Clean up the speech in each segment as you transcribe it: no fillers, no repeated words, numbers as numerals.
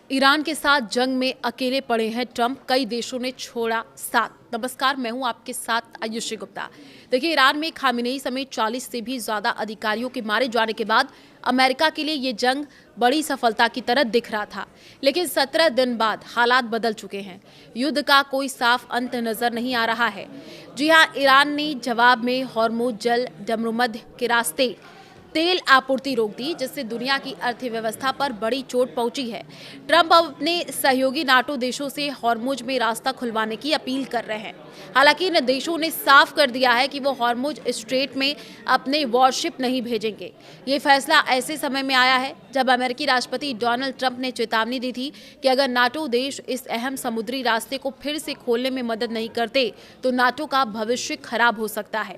Iran के साथ जंग में अकेले पड़े हैं ट्रंप, कई देशों ने छोड़ा साथ। नमस्कार, मैं हूं आपके साथ आयुषी गुप्ता। देखिए, ईरान में खामेनेई समेत 40 से भी ज्यादा अधिकारियों के मारे जाने के बाद अमेरिका के लिए ये जंग बड़ी सफलता की तरह दिख रहा था, लेकिन 17 दिन बाद हालात बदल चुके हैं। युद्ध का कोई साफ अंत नजर नहीं आ रहा है। जी हाँ, ईरान ने जवाब में हॉर्मुज जल डमरुमध्य के रास्ते तेल आपूर्ति रोक दी, जिससे दुनिया की अर्थव्यवस्था पर बड़ी चोट पहुंची है। ट्रंप अब अपने सहयोगी नाटो देशों से हॉर्मुज में रास्ता खुलवाने की अपील कर रहे हैं। हालांकि इन देशों ने साफ कर दिया है कि वो हॉर्मुज स्ट्रेट में अपने वॉरशिप नहीं भेजेंगे। ये फैसला ऐसे समय में आया है जब अमेरिकी राष्ट्रपति डोनाल्ड ट्रंप ने चेतावनी दी थी कि अगर नाटो देश इस अहम समुद्री रास्ते को फिर से खोलने में मदद नहीं करते तो नाटो का भविष्य खराब हो सकता है।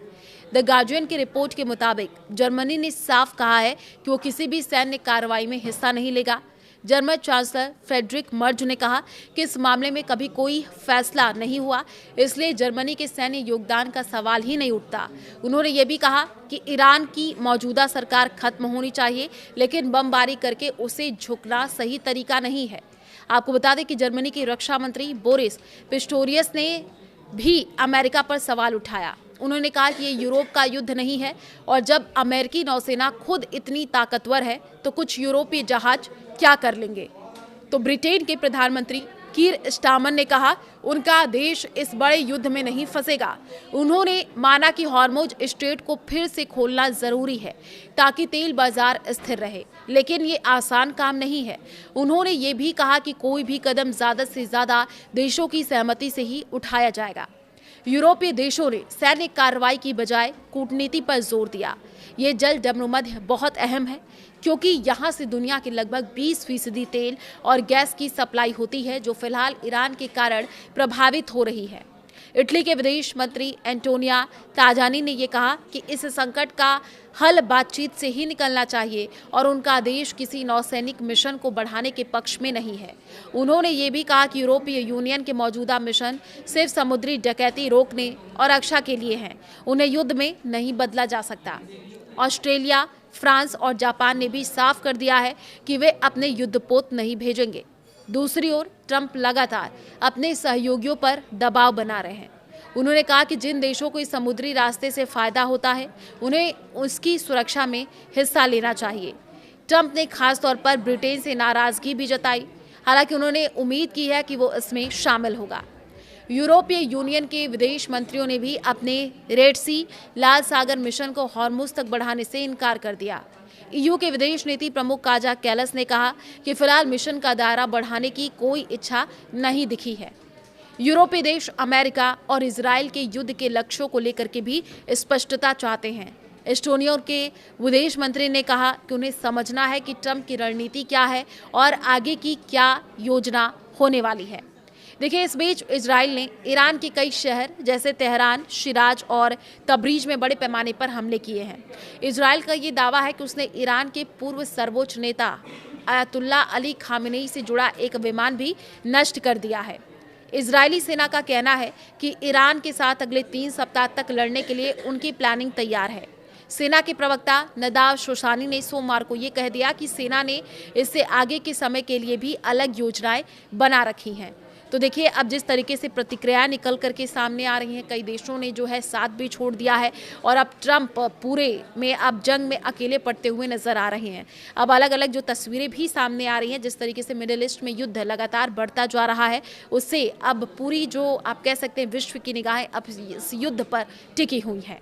द गार्जियन की रिपोर्ट के मुताबिक जर्मनी ने साफ कहा है कि वो किसी भी सैन्य कार्रवाई में हिस्सा नहीं लेगा। जर्मन चांसलर फ्रेडरिक मर्ज ने कहा कि इस मामले में कभी कोई फैसला नहीं हुआ, इसलिए जर्मनी के सैन्य योगदान का सवाल ही नहीं उठता। उन्होंने ये भी कहा कि ईरान की मौजूदा सरकार खत्म होनी चाहिए, लेकिन बमबारी करके उसे झुकना सही तरीका नहीं है। आपको बता दें कि जर्मनी के रक्षा मंत्री बोरिस पिस्टोरियस ने भी अमेरिका पर सवाल उठाया। उन्होंने कहा कि ये यूरोप का युद्ध नहीं है, और जब अमेरिकी नौसेना खुद इतनी ताकतवर है तो कुछ यूरोपीय जहाज क्या कर लेंगे। तो ब्रिटेन के प्रधानमंत्री कीर स्टारमर ने कहा उनका देश इस बड़े युद्ध में नहीं फंसेगा। उन्होंने माना कि हॉर्मुज स्ट्रेट को फिर से खोलना जरूरी है ताकि तेल बाजार स्थिर रहे, लेकिन ये आसान काम नहीं है। उन्होंने ये भी कहा कि कोई भी कदम ज्यादा से ज्यादा देशों की सहमति से ही उठाया जाएगा। यूरोपीय देशों ने सैन्य कार्रवाई की बजाय कूटनीति पर जोर दिया। ये जल डमरुमध्य बहुत अहम है क्योंकि यहाँ से दुनिया के लगभग 20% तेल और गैस की सप्लाई होती है, जो फिलहाल ईरान के कारण प्रभावित हो रही है। इटली के विदेश मंत्री एंटोनिया ताजानी ने यह कहा कि इस संकट का हल बातचीत से ही निकलना चाहिए और उनका देश किसी नौसैनिक मिशन को बढ़ाने के पक्ष में नहीं है। उन्होंने ये भी कहा कि यूरोपीय यूनियन के मौजूदा मिशन सिर्फ समुद्री डकैती रोकने और रक्षा के लिए हैं, उन्हें युद्ध में नहीं बदला जा सकता। ऑस्ट्रेलिया, फ्रांस और जापान ने भी साफ कर दिया है कि वे अपने युद्धपोत नहीं भेजेंगे। दूसरी ओर ट्रंप लगातार अपने सहयोगियों पर दबाव बना रहे हैं। उन्होंने कहा कि जिन देशों को इस समुद्री रास्ते से फायदा होता है उन्हें उसकी सुरक्षा में हिस्सा लेना चाहिए। ट्रंप ने खास तौर पर ब्रिटेन से नाराजगी भी जताई, हालांकि उन्होंने उम्मीद की है कि वो इसमें शामिल होगा। यूरोपीय यूनियन के विदेश मंत्रियों ने भी अपने रेड सी लाल सागर मिशन को हॉर्मुज तक बढ़ाने से इनकार कर दिया। ईयू के विदेश नीति प्रमुख काजा कैलस ने कहा कि फिलहाल मिशन का दायरा बढ़ाने की कोई इच्छा नहीं दिखी है। यूरोपीय देश अमेरिका और इजराइल के युद्ध के लक्ष्यों को लेकर के भी स्पष्टता चाहते हैं। एस्टोनिया के विदेश मंत्री ने कहा कि उन्हें समझना है कि ट्रंप की रणनीति क्या है और आगे की क्या योजना होने वाली है। देखिए, इस बीच इजराइल ने ईरान के कई शहर जैसे तेहरान, शिराज और तबरीज में बड़े पैमाने पर हमले किए हैं। इजराइल का ये दावा है कि उसने ईरान के पूर्व सर्वोच्च नेता अयतुल्ला अली खामेनेई से जुड़ा एक विमान भी नष्ट कर दिया है। इजरायली सेना का कहना है कि ईरान के साथ अगले 3 सप्ताह तक लड़ने के लिए उनकी प्लानिंग तैयार है। सेना के प्रवक्ता नदाव शोशानी ने सोमवार को ये कह दिया कि सेना ने इससे आगे के समय के लिए भी अलग योजनाएं बना रखी हैं। तो देखिए, अब जिस तरीके से प्रतिक्रियाएं निकल करके सामने आ रही हैं, कई देशों ने जो है साथ भी छोड़ दिया है और अब ट्रंप पूरे में अब जंग में अकेले पड़ते हुए नजर आ रहे हैं। अब अलग अलग जो तस्वीरें भी सामने आ रही हैं, जिस तरीके से मिडिल ईस्ट में युद्ध लगातार बढ़ता जा रहा है, उससे अब पूरी जो आप कह सकते हैं विश्व की निगाहें अब इस युद्ध पर टिकी हुई हैं।